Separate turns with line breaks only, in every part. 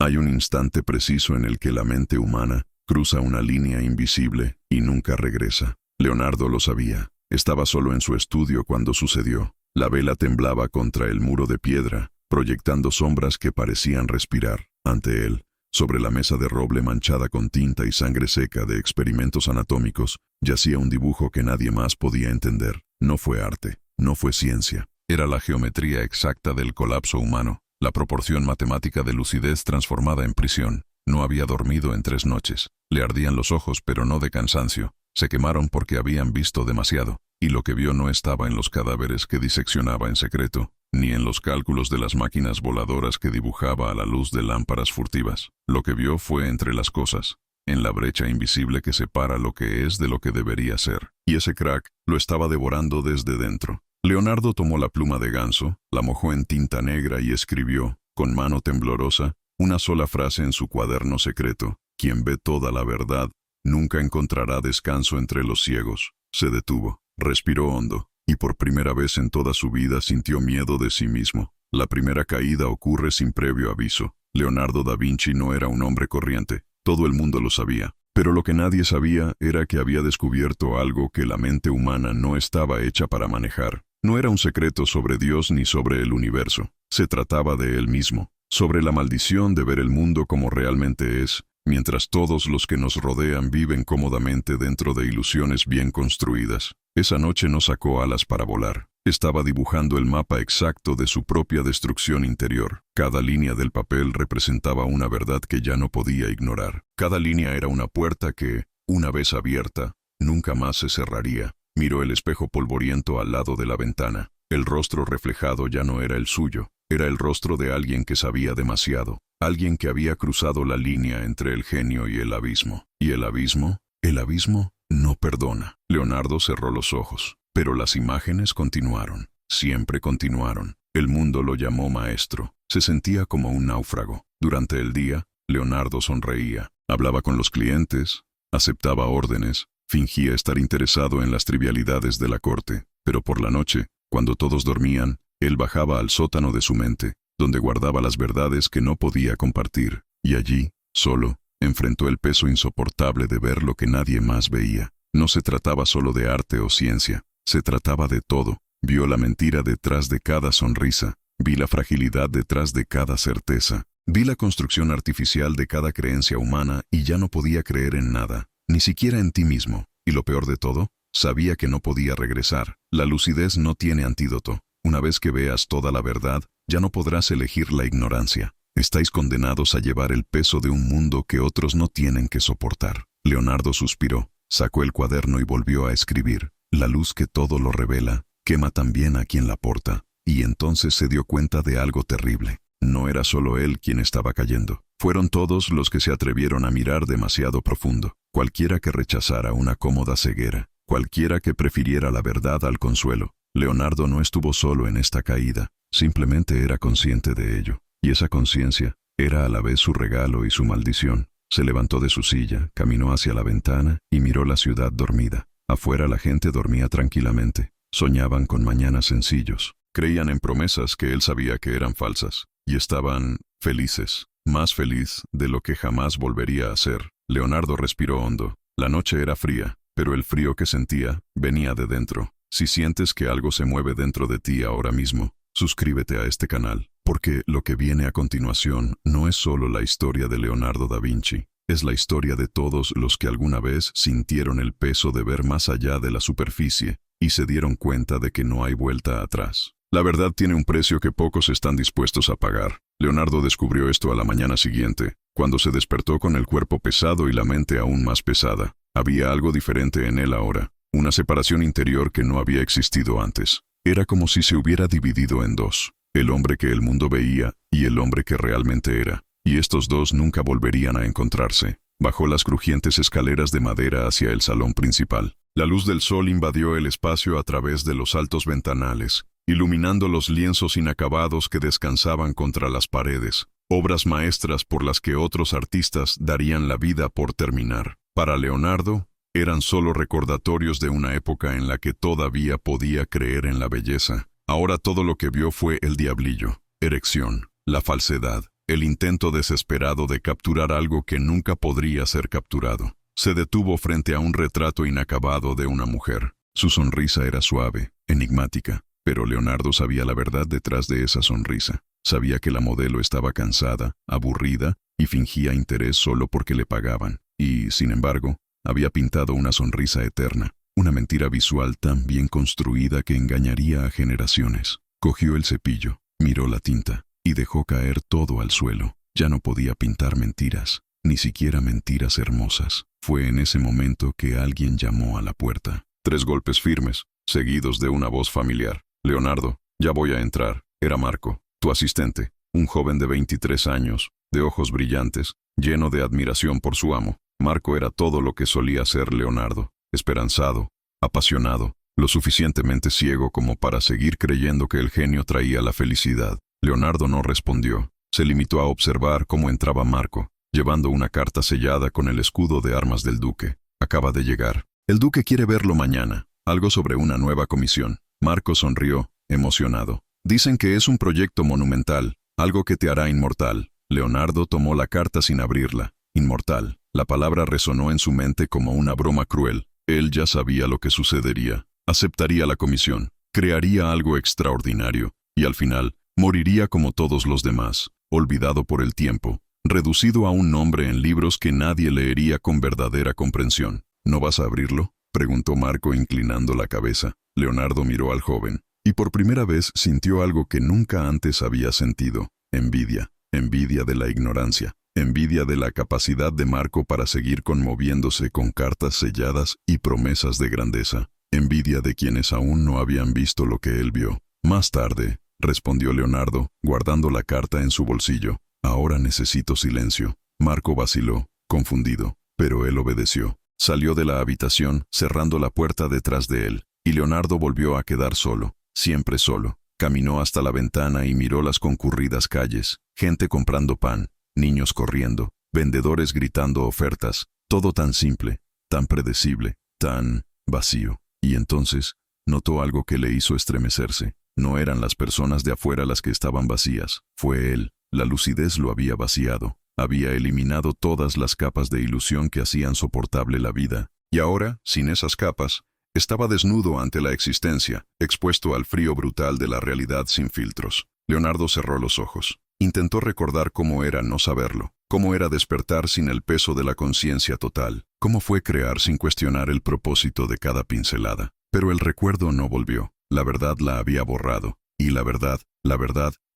Hay un instante preciso en el que la mente humana cruza una línea invisible y nunca regresa. Leonardo lo sabía. Estaba solo en su estudio cuando sucedió. La vela temblaba contra el muro de piedra, proyectando sombras que parecían respirar. Ante él, sobre la mesa de roble manchada con tinta y sangre seca de experimentos anatómicos, yacía un dibujo que nadie más podía entender. No fue arte, no fue ciencia. Era la geometría exacta del colapso humano, la proporción matemática de lucidez transformada en prisión. No había dormido en 3 noches. Le ardían los ojos, pero no de cansancio. Se quemaron porque habían visto demasiado, y lo que vio no estaba en los cadáveres que diseccionaba en secreto, ni en los cálculos de las máquinas voladoras que dibujaba a la luz de lámparas furtivas. Lo que vio fue entre las cosas, en la brecha invisible que separa lo que es de lo que debería ser. Y ese crack lo estaba devorando desde dentro. Leonardo tomó la pluma de ganso, la mojó en tinta negra y escribió, con mano temblorosa, una sola frase en su cuaderno secreto: quien ve toda la verdad nunca encontrará descanso entre los ciegos. Se detuvo, respiró hondo, y por primera vez en toda su vida sintió miedo de sí mismo. La primera caída ocurre sin previo aviso. Leonardo da Vinci no era un hombre corriente, todo el mundo lo sabía. Pero lo que nadie sabía era que había descubierto algo que la mente humana no estaba hecha para manejar. No era un secreto sobre Dios ni sobre el universo. Se trataba de él mismo, sobre la maldición de ver el mundo como realmente es, mientras todos los que nos rodean viven cómodamente dentro de ilusiones bien construidas. Esa noche no sacó alas para volar. Estaba dibujando el mapa exacto de su propia destrucción interior. Cada línea del papel representaba una verdad que ya no podía ignorar. Cada línea era una puerta que, una vez abierta, nunca más se cerraría. Miró el espejo polvoriento al lado de la ventana. El rostro reflejado ya no era el suyo. Era el rostro de alguien que sabía demasiado. Alguien que había cruzado la línea entre el genio y el abismo. ¿Y el abismo? El abismo no perdona. Leonardo cerró los ojos. Pero las imágenes continuaron. Siempre continuaron. El mundo lo llamó maestro. Se sentía como un náufrago. Durante el día, Leonardo sonreía. Hablaba con los clientes, aceptaba órdenes, fingía estar interesado en las trivialidades de la corte. Pero por la noche, cuando todos dormían, él bajaba al sótano de su mente, donde guardaba las verdades que no podía compartir. Y allí, solo, enfrentó el peso insoportable de ver lo que nadie más veía. No se trataba solo de arte o ciencia. Se trataba de todo. Vio la mentira detrás de cada sonrisa. Vi la fragilidad detrás de cada certeza. Vi la construcción artificial de cada creencia humana y ya no podía creer en nada, ni siquiera en ti mismo. Y lo peor de todo, sabía que no podía regresar. La lucidez no tiene antídoto. Una vez que veas toda la verdad, ya no podrás elegir la ignorancia. Estáis condenados a llevar el peso de un mundo que otros no tienen que soportar. Leonardo suspiró, sacó el cuaderno y volvió a escribir. La luz que todo lo revela, quema también a quien la porta. Y entonces se dio cuenta de algo terrible. No era solo él quien estaba cayendo. Fueron todos los que se atrevieron a mirar demasiado profundo. Cualquiera que rechazara una cómoda ceguera. Cualquiera que prefiriera la verdad al consuelo. Leonardo no estuvo solo en esta caída. Simplemente era consciente de ello. Y esa conciencia era a la vez su regalo y su maldición. Se levantó de su silla, caminó hacia la ventana y miró la ciudad dormida. Afuera la gente dormía tranquilamente. Soñaban con mañanas sencillos. Creían en promesas que él sabía que eran falsas. Y estaban felices. Más feliz de lo que jamás volvería a ser. Leonardo respiró hondo. La noche era fría, pero el frío que sentía venía de dentro. Si sientes que algo se mueve dentro de ti ahora mismo, suscríbete a este canal, porque lo que viene a continuación no es solo la historia de Leonardo da Vinci. Es la historia de todos los que alguna vez sintieron el peso de ver más allá de la superficie y se dieron cuenta de que no hay vuelta atrás. La verdad tiene un precio que pocos están dispuestos a pagar. Leonardo descubrió esto a la mañana siguiente, cuando se despertó con el cuerpo pesado y la mente aún más pesada. Había algo diferente en él ahora, una separación interior que no había existido antes. Era como si se hubiera dividido en dos, el hombre que el mundo veía y el hombre que realmente era. Y estos dos nunca volverían a encontrarse. Bajó las crujientes escaleras de madera hacia el salón principal. La luz del sol invadió el espacio a través de los altos ventanales, iluminando los lienzos inacabados que descansaban contra las paredes, obras maestras por las que otros artistas darían la vida por terminar. Para Leonardo, eran solo recordatorios de una época en la que todavía podía creer en la belleza. Ahora todo lo que vio fue el diablillo, erección, la falsedad. el intento desesperado de capturar algo que nunca podría ser capturado. Se detuvo frente a un retrato inacabado de una mujer. Su sonrisa era suave, enigmática, pero Leonardo sabía la verdad detrás de esa sonrisa. Sabía que la modelo estaba cansada, aburrida y fingía interés solo porque le pagaban. Y, sin embargo, había pintado una sonrisa eterna, una mentira visual tan bien construida que engañaría a generaciones. Cogió el cepillo, miró la tinta y dejó caer todo al suelo. Ya no podía pintar mentiras, ni siquiera mentiras hermosas. Fue en ese momento que alguien llamó a la puerta. 3 golpes firmes, seguidos de una voz familiar. «Leonardo, ya voy a entrar». Era Marco, tu asistente, un joven de 23 años, de ojos brillantes, lleno de admiración por su amo. Marco era todo lo que solía ser Leonardo, esperanzado, apasionado, lo suficientemente ciego como para seguir creyendo que el genio traía la felicidad. Leonardo no respondió. Se limitó a observar cómo entraba Marco, llevando una carta sellada con el escudo de armas del duque. Acaba de llegar. El duque quiere verlo mañana. Algo sobre una nueva comisión. Marco sonrió, emocionado. Dicen que es un proyecto monumental, algo que te hará inmortal. Leonardo tomó la carta sin abrirla. Inmortal. La palabra resonó en su mente como una broma cruel. Él ya sabía lo que sucedería. Aceptaría la comisión, crearía algo extraordinario, y al final, moriría como todos los demás, olvidado por el tiempo, reducido a un nombre en libros que nadie leería con verdadera comprensión. ¿No vas a abrirlo?, preguntó Marco inclinando la cabeza. Leonardo miró al joven, y por primera vez sintió algo que nunca antes había sentido: envidia. Envidia de la ignorancia, envidia de la capacidad de Marco para seguir conmoviéndose con cartas selladas y promesas de grandeza. Envidia de quienes aún no habían visto lo que él vio. Más tarde, respondió Leonardo, guardando la carta en su bolsillo. Ahora necesito silencio. Marco vaciló, confundido, pero él obedeció. Salió de la habitación, cerrando la puerta detrás de él, y Leonardo volvió a quedar solo, siempre solo. Caminó hasta la ventana y miró las concurridas calles, gente comprando pan, niños corriendo, vendedores gritando ofertas, todo tan simple, tan predecible, tan vacío. Y entonces, notó algo que le hizo estremecerse. No eran las personas de afuera las que estaban vacías, fue él. La lucidez lo había vaciado, había eliminado todas las capas de ilusión que hacían soportable la vida. Y ahora, sin esas capas, estaba desnudo ante la existencia, expuesto al frío brutal de la realidad sin filtros. Leonardo cerró los ojos. Intentó recordar cómo era no saberlo, cómo era despertar sin el peso de la conciencia total, cómo fue crear sin cuestionar el propósito de cada pincelada. Pero el recuerdo no volvió, la verdad la había borrado, y la verdad,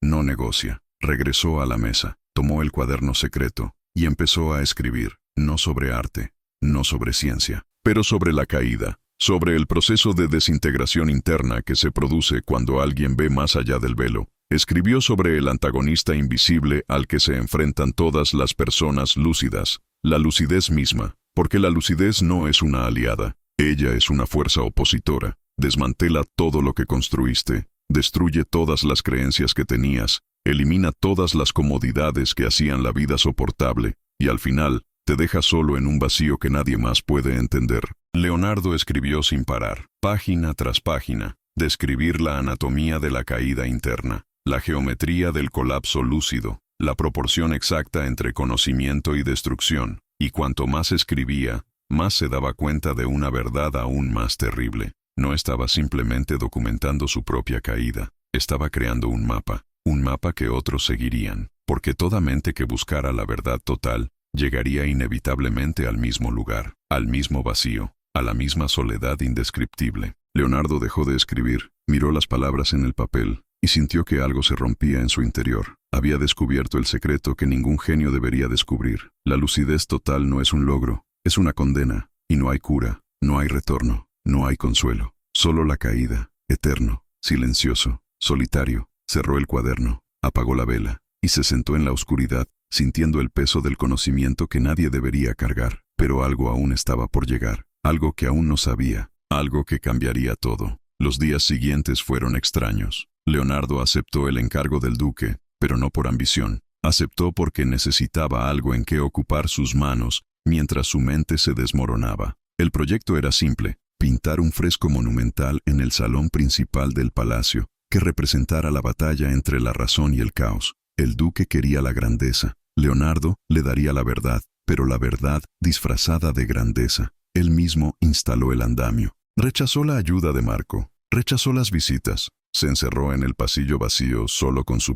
no negocia. Regresó a la mesa, tomó el cuaderno secreto, y empezó a escribir, no sobre arte, no sobre ciencia, pero sobre la caída, sobre el proceso de desintegración interna que se produce cuando alguien ve más allá del velo. Escribió sobre el antagonista invisible al que se enfrentan todas las personas lúcidas, la lucidez misma, porque la lucidez no es una aliada, ella es una fuerza opositora. Desmantela todo lo que construiste, destruye todas las creencias que tenías, elimina todas las comodidades que hacían la vida soportable, y al final, te deja solo en un vacío que nadie más puede entender. Leonardo escribió sin parar, página tras página, describir la anatomía de la caída interna, la geometría del colapso lúcido, la proporción exacta entre conocimiento y destrucción, y cuanto más escribía, más se daba cuenta de una verdad aún más terrible. No estaba simplemente documentando su propia caída, estaba creando un mapa que otros seguirían, porque toda mente que buscara la verdad total llegaría inevitablemente al mismo lugar, al mismo vacío, a la misma soledad indescriptible. Leonardo dejó de escribir, miró las palabras en el papel, y sintió que algo se rompía en su interior. Había descubierto el secreto que ningún genio debería descubrir. La lucidez total no es un logro, es una condena, y no hay cura, no hay retorno, no hay consuelo. Solo la caída, eterno, silencioso, solitario. Cerró el cuaderno, apagó la vela, y se sentó en la oscuridad, sintiendo el peso del conocimiento que nadie debería cargar. Pero algo aún estaba por llegar, algo que aún no sabía, algo que cambiaría todo. Los días siguientes fueron extraños. Leonardo aceptó el encargo del duque, pero no por ambición. Aceptó porque necesitaba algo en que ocupar sus manos mientras su mente se desmoronaba. El proyecto era simple: pintar un fresco monumental en el salón principal del palacio, que representara la batalla entre la razón y el caos. El duque quería la grandeza. Leonardo le daría la verdad, pero la verdad disfrazada de grandeza. Él mismo instaló el andamio. Rechazó la ayuda de Marco. Rechazó las visitas. Se encerró en el pasillo vacío solo con su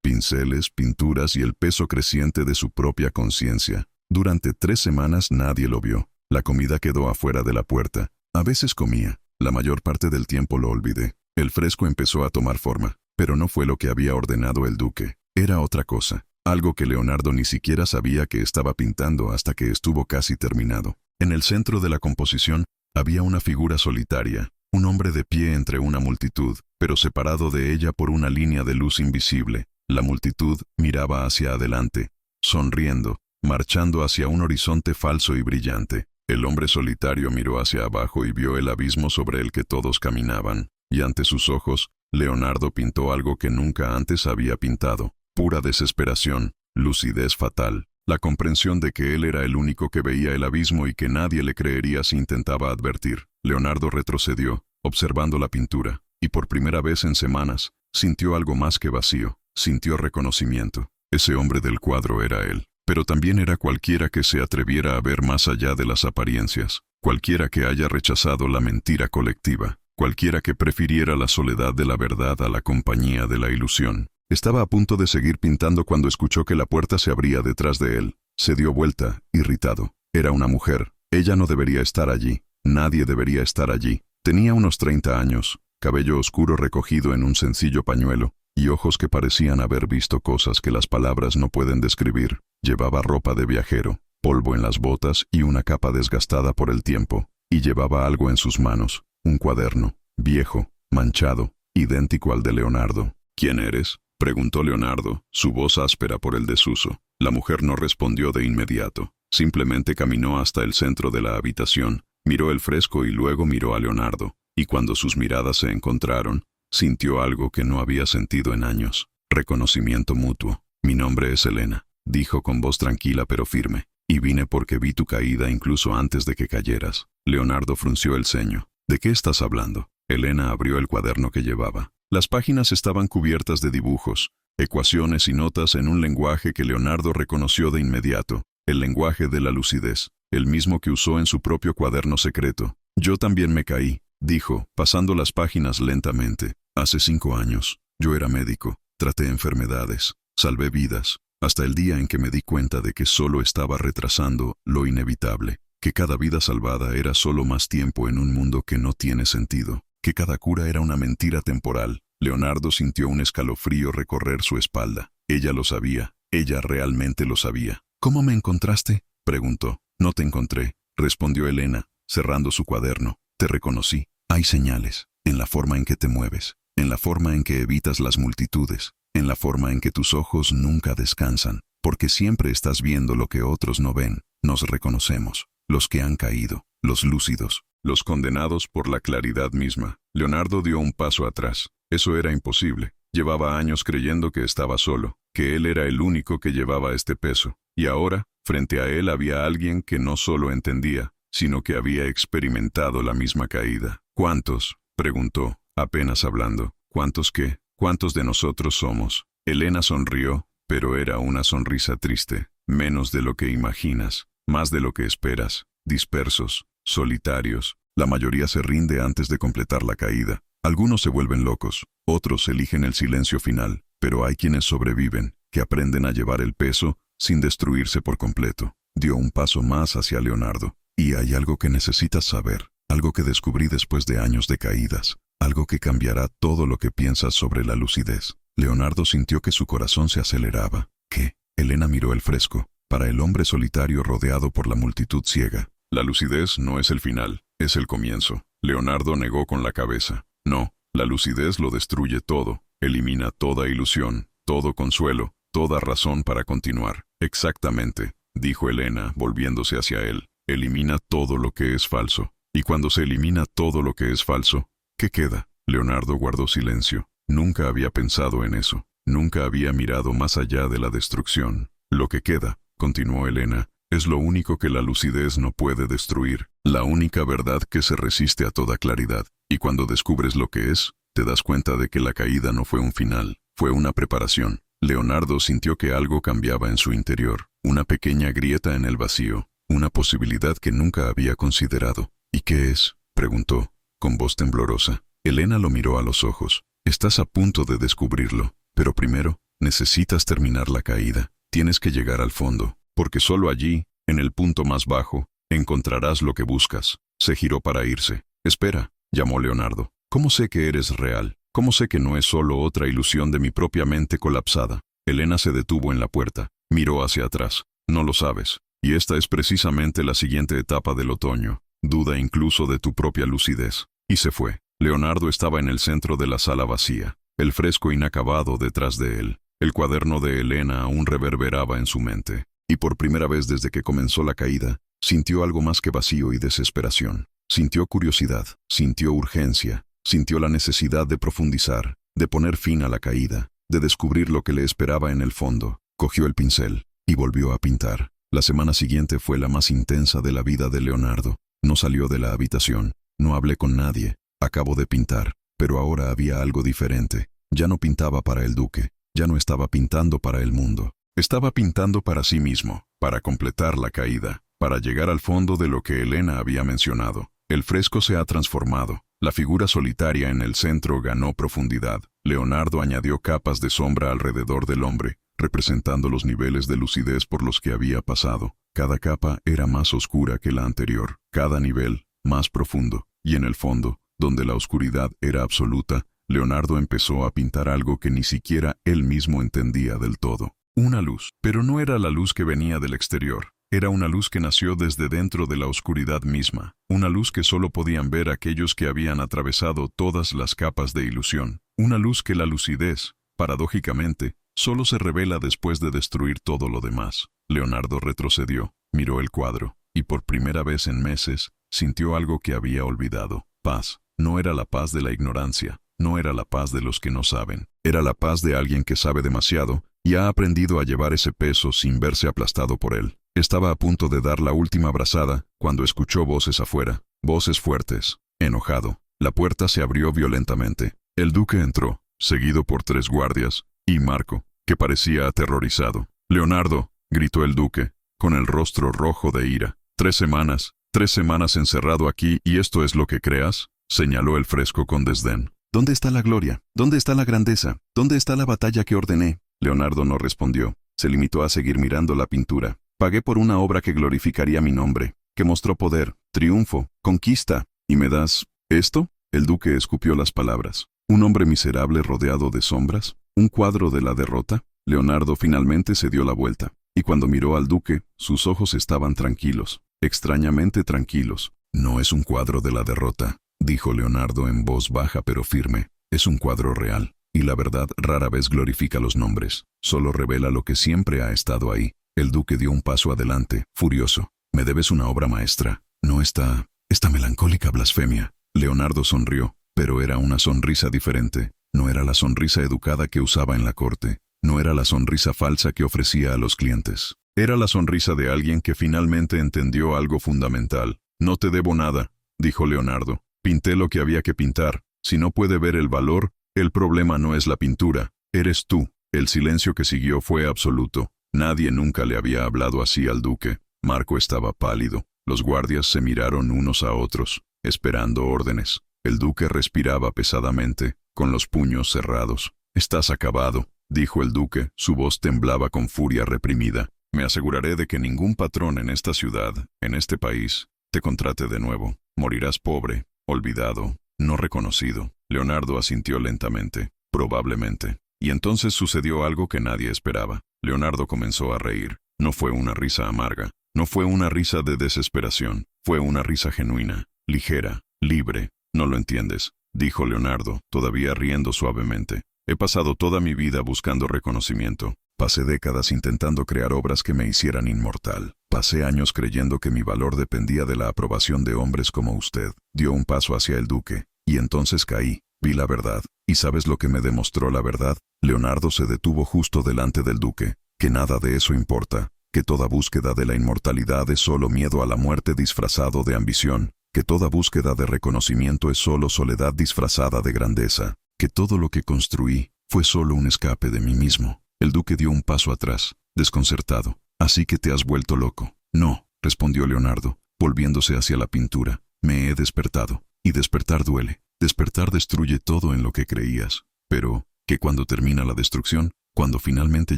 pinceles, pinturas y el peso creciente de su propia conciencia. Durante 3 semanas nadie lo vio. La comida quedó afuera de la puerta. A veces comía. La mayor parte del tiempo lo olvidé. El fresco empezó a tomar forma, pero no fue lo que había ordenado el duque. Era otra cosa. Algo que Leonardo ni siquiera sabía que estaba pintando hasta que estuvo casi terminado. En el centro de la composición había una figura solitaria, un hombre de pie entre una multitud, pero separado de ella por una línea de luz invisible. La multitud miraba hacia adelante, sonriendo, marchando hacia un horizonte falso y brillante. El hombre solitario miró hacia abajo y vio el abismo sobre el que todos caminaban, y ante sus ojos, Leonardo pintó algo que nunca antes había pintado. Pura desesperación, lucidez fatal, la comprensión de que él era el único que veía el abismo y que nadie le creería si intentaba advertir. Leonardo retrocedió, observando la pintura, y por primera vez en semanas, sintió algo más que vacío, sintió reconocimiento. Ese hombre del cuadro era él, pero también era cualquiera que se atreviera a ver más allá de las apariencias, cualquiera que haya rechazado la mentira colectiva, cualquiera que prefiriera la soledad de la verdad a la compañía de la ilusión. Estaba a punto de seguir pintando cuando escuchó que la puerta se abría detrás de él. Se dio vuelta, irritado. Era una mujer. Ella no debería estar allí. Nadie debería estar allí. Tenía unos 30 años, cabello oscuro recogido en un sencillo pañuelo, y ojos que parecían haber visto cosas que las palabras no pueden describir. Llevaba ropa de viajero, polvo en las botas y una capa desgastada por el tiempo, y llevaba algo en sus manos, un cuaderno, viejo, manchado, idéntico al de Leonardo. ¿Quién eres?, preguntó Leonardo, su voz áspera por el desuso. La mujer no respondió de inmediato. Simplemente caminó hasta el centro de la habitación, miró el fresco y luego miró a Leonardo, y cuando sus miradas se encontraron, sintió algo que no había sentido en años. Reconocimiento mutuo. «Mi nombre es Elena», dijo con voz tranquila pero firme, «y vine porque vi tu caída incluso antes de que cayeras». Leonardo frunció el ceño. «¿De qué estás hablando?». Elena abrió el cuaderno que llevaba. Las páginas estaban cubiertas de dibujos, ecuaciones y notas en un lenguaje que Leonardo reconoció de inmediato, el lenguaje de la lucidez, el mismo que usó en su propio cuaderno secreto. «Yo también me caí», dijo, pasando las páginas lentamente. «Hace 5 años. Yo era médico, traté enfermedades, salvé vidas, hasta el día en que me di cuenta de que solo estaba retrasando lo inevitable, que cada vida salvada era solo más tiempo en un mundo que no tiene sentido, que cada cura era una mentira temporal». Leonardo sintió un escalofrío recorrer su espalda. Ella lo sabía, ella realmente lo sabía. «¿Cómo me encontraste?», preguntó. «No te encontré», respondió Elena, cerrando su cuaderno. «Te reconocí. Hay señales, en la forma en que te mueves, en la forma en que evitas las multitudes, en la forma en que tus ojos nunca descansan, porque siempre estás viendo lo que otros no ven. Nos reconocemos, los que han caído, los lúcidos, los condenados por la claridad misma». Leonardo dio un paso atrás. Eso era imposible. Llevaba años creyendo que estaba solo, que él era el único que llevaba este peso. Y ahora, frente a él había alguien que no solo entendía, sino que había experimentado la misma caída. «¿Cuántos?», preguntó, apenas hablando. «¿Cuántos qué? ¿Cuántos de nosotros somos?». Elena sonrió, pero era una sonrisa triste. «Menos de lo que imaginas, más de lo que esperas, dispersos, solitarios. La mayoría se rinde antes de completar la caída. Algunos se vuelven locos, otros eligen el silencio final, pero hay quienes sobreviven, que aprenden a llevar el peso sin destruirse por completo». Dio un paso más hacia Leonardo. «Y hay algo que necesitas saber, algo que descubrí después de años de caídas, algo que cambiará todo lo que piensas sobre la lucidez». Leonardo sintió que su corazón se aceleraba. «¿Qué?». Elena miró el fresco. Para el hombre solitario rodeado por la multitud ciega, la lucidez no es el final, es el comienzo. Leonardo negó con la cabeza. «No, la lucidez lo destruye todo, elimina toda ilusión, todo consuelo, toda razón para continuar». «Exactamente», dijo Elena, volviéndose hacia él. «Elimina todo lo que es falso. Y cuando se elimina todo lo que es falso, ¿qué queda?». Leonardo guardó silencio. Nunca había pensado en eso. Nunca había mirado más allá de la destrucción. «Lo que queda», continuó Elena, «es lo único que la lucidez no puede destruir, la única verdad que se resiste a toda claridad. Y cuando descubres lo que es, te das cuenta de que la caída no fue un final, fue una preparación. Leonardo sintió que algo cambiaba en su interior, una pequeña grieta en el vacío, una posibilidad que nunca había considerado. ¿Y qué es?, preguntó, con voz temblorosa. Elena lo miró a los ojos. Estás a punto de descubrirlo, pero primero, necesitas terminar la caída. Tienes que llegar al fondo, porque solo allí, en el punto más bajo, encontrarás lo que buscas. Se giró para irse. Espera, llamó Leonardo. ¿Cómo sé que eres real? ¿Cómo sé que no es solo otra ilusión de mi propia mente colapsada? Elena se detuvo en la puerta. Miró hacia atrás. No lo sabes. Y esta es precisamente la siguiente etapa del otoño. Duda incluso de tu propia lucidez. Y se fue. Leonardo estaba en el centro de la sala vacía, el fresco inacabado detrás de él. El cuaderno de Elena aún reverberaba en su mente. Y por primera vez desde que comenzó la caída, sintió algo más que vacío y desesperación. Sintió curiosidad, sintió urgencia, sintió la necesidad de profundizar, de poner fin a la caída, de descubrir lo que le esperaba en el fondo. Cogió el pincel y volvió a pintar. La semana siguiente fue la más intensa de la vida de Leonardo. No salió de la habitación, no hablé con nadie. Acabo de pintar, pero ahora había algo diferente. Ya no pintaba para el duque, ya no estaba pintando para el mundo. Estaba pintando para sí mismo, para completar la caída, para llegar al fondo de lo que Elena había mencionado. El fresco se ha transformado. La figura solitaria en el centro ganó profundidad. Leonardo añadió capas de sombra alrededor del hombre, representando los niveles de lucidez por los que había pasado. Cada capa era más oscura que la anterior, cada nivel más profundo, y en el fondo, donde la oscuridad era absoluta, Leonardo empezó a pintar algo que ni siquiera él mismo entendía del todo. Una luz, pero no era la luz que venía del exterior. Era una luz que nació desde dentro de la oscuridad misma, una luz que solo podían ver aquellos que habían atravesado todas las capas de ilusión, una luz que la lucidez, paradójicamente, solo se revela después de destruir todo lo demás. Leonardo retrocedió, miró el cuadro, y por primera vez en meses, sintió algo que había olvidado. Paz. No era la paz de la ignorancia, no era la paz de los que no saben, era la paz de alguien que sabe demasiado y ha aprendido a llevar ese peso sin verse aplastado por él. Estaba a punto de dar la última abrazada cuando escuchó voces afuera, voces fuertes. Enojado, la puerta se abrió violentamente. El duque entró, seguido por 3 guardias, y Marco, que parecía aterrorizado. «Leonardo», gritó el duque, con el rostro rojo de ira. 3 semanas encerrado aquí y esto es lo que creas, señaló el fresco con desdén. ¿Dónde está la gloria? ¿Dónde está la grandeza? ¿Dónde está la batalla que ordené? Leonardo no respondió. Se limitó a seguir mirando la pintura. Pagué por una obra que glorificaría mi nombre, que mostró poder, triunfo, conquista. ¿Y me das esto? El duque escupió las palabras. ¿Un hombre miserable rodeado de sombras? ¿Un cuadro de la derrota? Leonardo finalmente se dio la vuelta, y cuando miró al duque, sus ojos estaban tranquilos, extrañamente tranquilos. «No es un cuadro de la derrota», dijo Leonardo en voz baja pero firme. «Es un cuadro real, y la verdad rara vez glorifica los nombres, solo revela lo que siempre ha estado ahí». El duque dio un paso adelante, furioso. «Me debes una obra maestra, no esta melancólica blasfemia». Leonardo sonrió, pero era una sonrisa diferente. No era la sonrisa educada que usaba en la corte, no era la sonrisa falsa que ofrecía a los clientes. Era la sonrisa de alguien que finalmente entendió algo fundamental. «No te debo nada», dijo Leonardo. «Pinté lo que había que pintar. Si no puede ver el valor, el problema no es la pintura, eres tú». El silencio que siguió fue absoluto. Nadie nunca le había hablado así al duque. Marco estaba pálido. Los guardias se miraron unos a otros, esperando órdenes. El duque respiraba pesadamente, con los puños cerrados. «Estás acabado», dijo el duque, su voz temblaba con furia reprimida. «Me aseguraré de que ningún patrón en esta ciudad, en este país, te contrate de nuevo. Morirás pobre, olvidado, no reconocido». Leonardo asintió lentamente. «Probablemente». Y entonces sucedió algo que nadie esperaba. Leonardo comenzó a reír. No fue una risa amarga, no fue una risa de desesperación, fue una risa genuina, ligera, libre. «No lo entiendes», dijo Leonardo, todavía riendo suavemente. «He pasado toda mi vida buscando reconocimiento. Pasé décadas intentando crear obras que me hicieran inmortal. Pasé años creyendo que mi valor dependía de la aprobación de hombres como usted». Dio un paso hacia el duque, y entonces caí. Vi la verdad. ¿Y sabes lo que me demostró la verdad? Leonardo se detuvo justo delante del duque. Que nada de eso importa. Que toda búsqueda de la inmortalidad es solo miedo a la muerte disfrazado de ambición. Que toda búsqueda de reconocimiento es solo soledad disfrazada de grandeza. Que todo lo que construí fue solo un escape de mí mismo. El duque dio un paso atrás, desconcertado. «¿Así que te has vuelto loco?» «No», respondió Leonardo, volviéndose hacia la pintura. «Me he despertado. Y despertar duele. Despertar destruye todo en lo que creías. Pero, que cuando termina la destrucción, cuando finalmente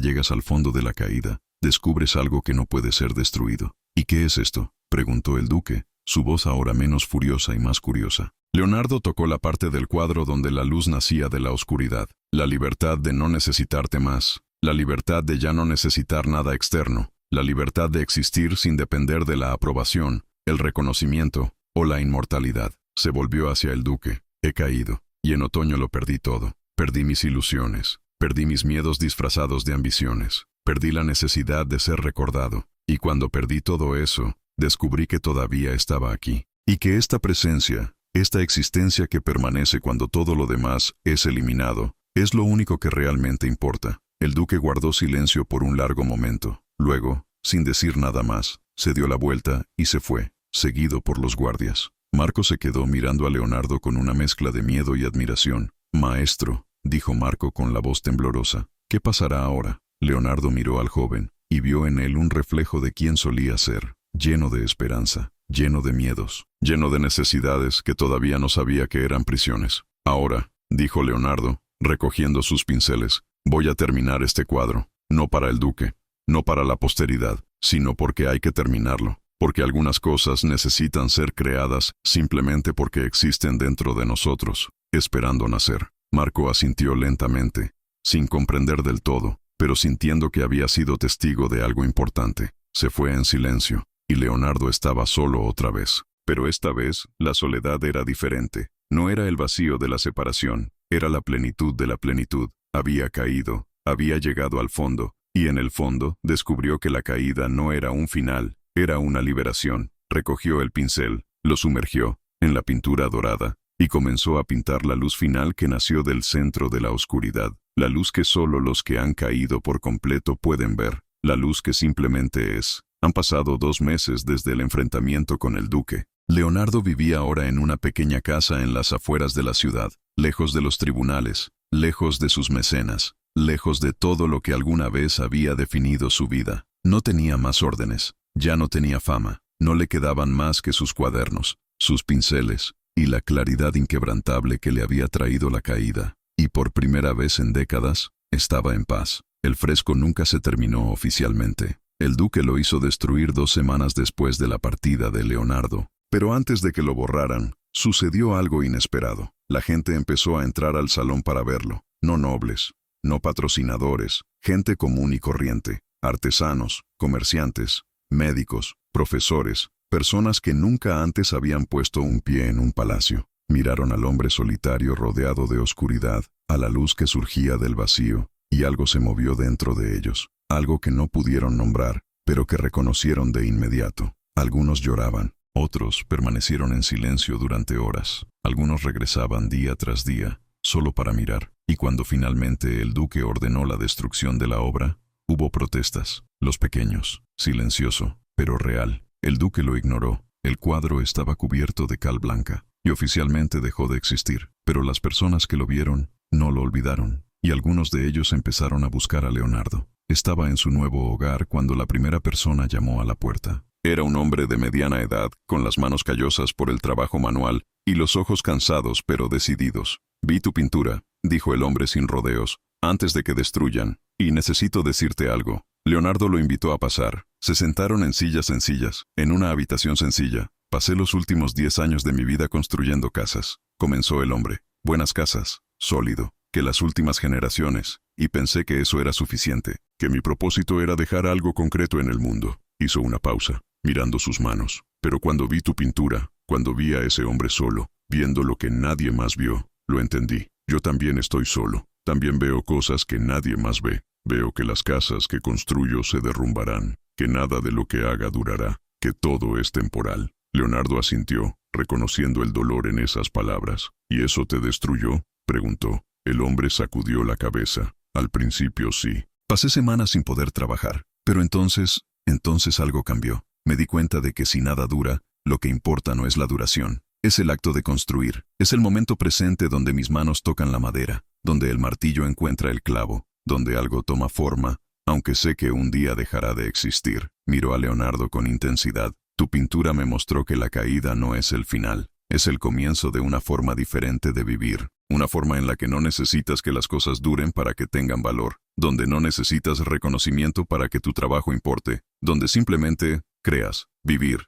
llegas al fondo de la caída, descubres algo que no puede ser destruido». «¿Y qué es esto?», preguntó el duque, su voz ahora menos furiosa y más curiosa. Leonardo tocó la parte del cuadro donde la luz nacía de la oscuridad. La libertad de no necesitarte más. La libertad de ya no necesitar nada externo. La libertad de existir sin depender de la aprobación, el reconocimiento o la inmortalidad. Se volvió hacia el duque. «He caído, y en otoño lo perdí todo. Perdí mis ilusiones. Perdí mis miedos disfrazados de ambiciones. Perdí la necesidad de ser recordado. Y cuando perdí todo eso, descubrí que todavía estaba aquí. Y que esta presencia, esta existencia que permanece cuando todo lo demás es eliminado, es lo único que realmente importa». El duque guardó silencio por un largo momento. Luego, sin decir nada más, se dio la vuelta y se fue, seguido por los guardias. Marco se quedó mirando a Leonardo con una mezcla de miedo y admiración. «Maestro», dijo Marco con la voz temblorosa, «¿qué pasará ahora?». Leonardo miró al joven y vio en él un reflejo de quien solía ser, lleno de esperanza, lleno de miedos, lleno de necesidades que todavía no sabía que eran prisiones. «Ahora», dijo Leonardo, recogiendo sus pinceles, «voy a terminar este cuadro, no para el duque, no para la posteridad, sino porque hay que terminarlo, porque algunas cosas necesitan ser creadas simplemente porque existen dentro de nosotros, esperando nacer». Marco asintió lentamente, sin comprender del todo, pero sintiendo que había sido testigo de algo importante. Se fue en silencio, y Leonardo estaba solo otra vez. Pero esta vez, la soledad era diferente. No era el vacío de la separación, era la plenitud de la plenitud. Había caído, había llegado al fondo, y en el fondo descubrió que la caída no era un final, era una liberación. Recogió el pincel, lo sumergió en la pintura dorada, y comenzó a pintar la luz final que nació del centro de la oscuridad, la luz que solo los que han caído por completo pueden ver, la luz que simplemente es. Han pasado 2 meses desde el enfrentamiento con el duque. Leonardo vivía ahora en una pequeña casa en las afueras de la ciudad, lejos de los tribunales, lejos de sus mecenas, lejos de todo lo que alguna vez había definido su vida. No tenía más órdenes, ya no tenía fama, no le quedaban más que sus cuadernos, sus pinceles, y la claridad inquebrantable que le había traído la caída. Y por primera vez en décadas, estaba en paz. El fresco nunca se terminó oficialmente. El duque lo hizo destruir 2 semanas después de la partida de Leonardo. Pero antes de que lo borraran, sucedió algo inesperado. La gente empezó a entrar al salón para verlo. No nobles, no patrocinadores, gente común y corriente, artesanos, comerciantes, médicos, profesores, personas que nunca antes habían puesto un pie en un palacio. Miraron al hombre solitario rodeado de oscuridad, a la luz que surgía del vacío, y algo se movió dentro de ellos, algo que no pudieron nombrar, pero que reconocieron de inmediato. Algunos lloraban, otros permanecieron en silencio durante horas, algunos regresaban día tras día, solo para mirar, y cuando finalmente el duque ordenó la destrucción de la obra, hubo protestas. Los pequeños, silencioso, pero real. El duque lo ignoró. El cuadro estaba cubierto de cal blanca, y oficialmente dejó de existir, pero las personas que lo vieron no lo olvidaron, y algunos de ellos empezaron a buscar a Leonardo. Estaba en su nuevo hogar cuando la primera persona llamó a la puerta. Era un hombre de mediana edad, con las manos callosas por el trabajo manual y los ojos cansados pero decididos. «Vi tu pintura», dijo el hombre sin rodeos, «antes de que destruyan, y necesito decirte algo». Leonardo lo invitó a pasar. Se sentaron en sillas sencillas, en una habitación sencilla. «Pasé los últimos 10 años de mi vida construyendo casas», comenzó el hombre. «Buenas casas, sólido, que las últimas generaciones, y pensé que eso era suficiente, que mi propósito era dejar algo concreto en el mundo». Hizo una pausa, mirando sus manos. «Pero cuando vi tu pintura, cuando vi a ese hombre solo, viendo lo que nadie más vio, lo entendí. Yo también estoy solo. También veo cosas que nadie más ve. Veo que las casas que construyo se derrumbarán, que nada de lo que haga durará, que todo es temporal». Leonardo asintió, reconociendo el dolor en esas palabras. «¿Y eso te destruyó?», preguntó. El hombre sacudió la cabeza. «Al principio sí. Pasé semanas sin poder trabajar, pero entonces algo cambió. Me di cuenta de que si nada dura, lo que importa no es la duración. Es el acto de construir. Es el momento presente donde mis manos tocan la madera, donde el martillo encuentra el clavo, donde algo toma forma, aunque sé que un día dejará de existir. Miró a Leonardo con intensidad. Tu pintura me mostró que la caída no es el final, es el comienzo de una forma diferente de vivir. Una forma en la que no necesitas que las cosas duren para que tengan valor, donde no necesitas reconocimiento para que tu trabajo importe, donde simplemente creas, vivir,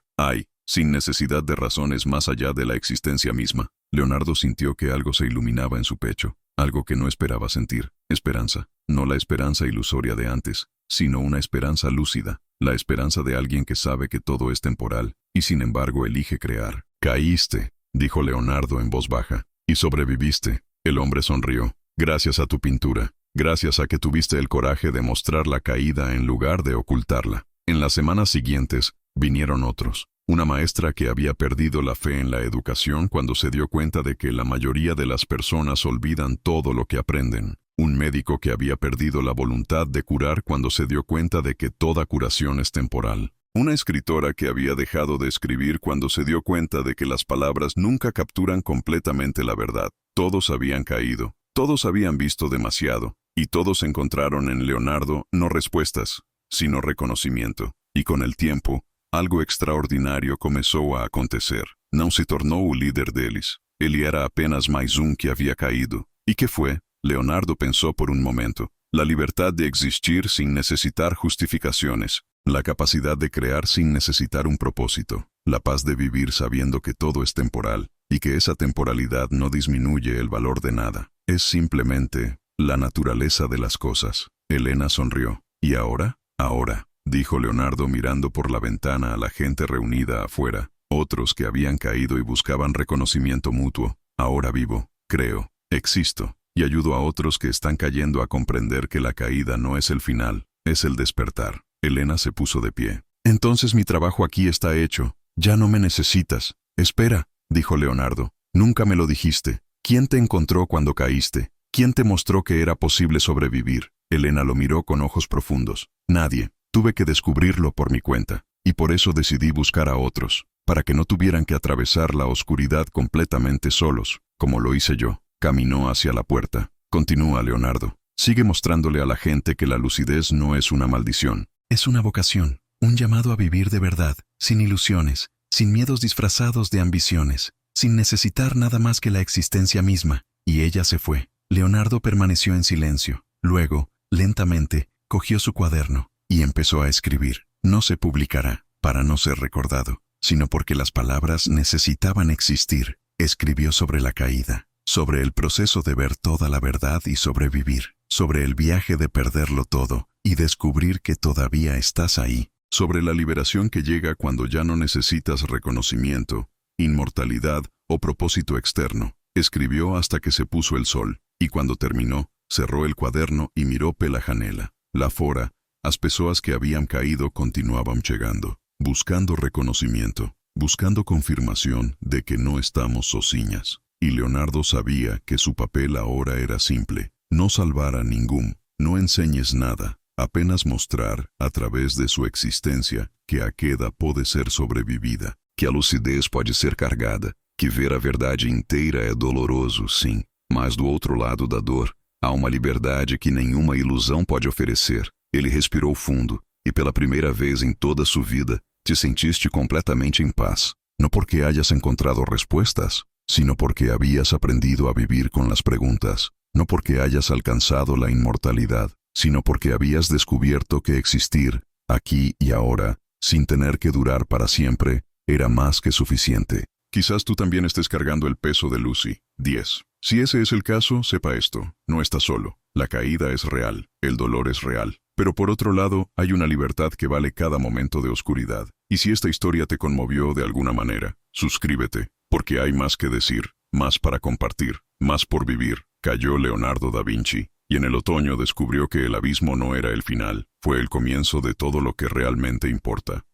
sin necesidad de razones más allá de la existencia misma. Leonardo sintió que algo se iluminaba en su pecho, algo que no esperaba sentir, esperanza. No la esperanza ilusoria de antes, sino una esperanza lúcida, la esperanza de alguien que sabe que todo es temporal, y sin embargo elige crear. Caíste, dijo Leonardo en voz baja, y sobreviviste. El hombre sonrió. Gracias a tu pintura, gracias a que tuviste el coraje de mostrar la caída en lugar de ocultarla. En las semanas siguientes, vinieron otros. Una maestra que había perdido la fe en la educación cuando se dio cuenta de que la mayoría de las personas olvidan todo lo que aprenden. Un médico que había perdido la voluntad de curar cuando se dio cuenta de que toda curación es temporal. Una escritora que había dejado de escribir cuando se dio cuenta de que las palabras nunca capturan completamente la verdad. Todos habían caído, todos habían visto demasiado, y todos encontraron en Leonardo no respuestas, sino reconocimiento. Y con el tiempo, algo extraordinario comenzó a acontecer. Não se tornou o líder deles. Ele era apenas mais que había caído. ¿Y qué fue? Leonardo pensó por un momento. La libertad de existir sin necesitar justificaciones. La capacidad de crear sin necesitar un propósito. La paz de vivir sabiendo que todo es temporal, y que esa temporalidad no disminuye el valor de nada. Es simplemente la naturaleza de las cosas. Elena sonrió. ¿Y ahora? Ahora, dijo Leonardo mirando por la ventana a la gente reunida afuera, otros que habían caído y buscaban reconocimiento mutuo. Ahora vivo, creo, existo, y ayudo a otros que están cayendo a comprender que la caída no es el final, es el despertar. Elena se puso de pie. Entonces mi trabajo aquí está hecho, ya no me necesitas. Espera, dijo Leonardo, nunca me lo dijiste. ¿Quién te encontró cuando caíste? ¿Quién te mostró que era posible sobrevivir? Elena lo miró con ojos profundos. Nadie. Tuve que descubrirlo por mi cuenta, y por eso decidí buscar a otros, para que no tuvieran que atravesar la oscuridad completamente solos, como lo hice yo. Caminó hacia la puerta. Continúa, Leonardo. Sigue mostrándole a la gente que la lucidez no es una maldición. Es una vocación, un llamado a vivir de verdad, sin ilusiones, sin miedos disfrazados de ambiciones, sin necesitar nada más que la existencia misma. Y ella se fue. Leonardo permaneció en silencio. Luego, lentamente, cogió su cuaderno y empezó a escribir. No se publicará, para no ser recordado, sino porque las palabras necesitaban existir. Escribió sobre la caída, sobre el proceso de ver toda la verdad y sobrevivir, sobre el viaje de perderlo todo y descubrir que todavía estás ahí, sobre la liberación que llega cuando ya no necesitas reconocimiento, inmortalidad o propósito externo. Escribió hasta que se puso el sol, y cuando terminó, cerró el cuaderno y miró pela janela. La fora, as pessoas que habían caído continuaban llegando, buscando reconocimiento, buscando confirmación de que no estamos sozinhas. Y Leonardo sabía que su papel ahora era simple, no salvar a ningún, no enseñes nada, apenas mostrar, a través de su existência, que a queda pode ser sobrevivida, que a lucidez pode ser cargada, que ver a verdade inteira é doloroso, sim, mas do outro lado da dor, há uma liberdade que nenhuma ilusão pode oferecer. Ele respirou fundo, e pela primeira vez em toda sua vida, te sentiste completamente em paz. No porque hayas encontrado respuestas, sino porque habías aprendido a vivir con las preguntas. No porque hayas alcanzado la inmortalidad, sino porque habías descubierto que existir, aquí y ahora, sin tener que durar para siempre, era más que suficiente. Quizás tú también estés cargando el peso de Lucy. 10. Si ese es el caso, sepa esto, no estás solo. La caída es real, el dolor es real. Pero por otro lado, hay una libertad que vale cada momento de oscuridad. Y si esta historia te conmovió de alguna manera, suscríbete, porque hay más que decir, más para compartir, más por vivir. Cayó Leonardo da Vinci, y en el otoño descubrió que el abismo no era el final, fue el comienzo de todo lo que realmente importa.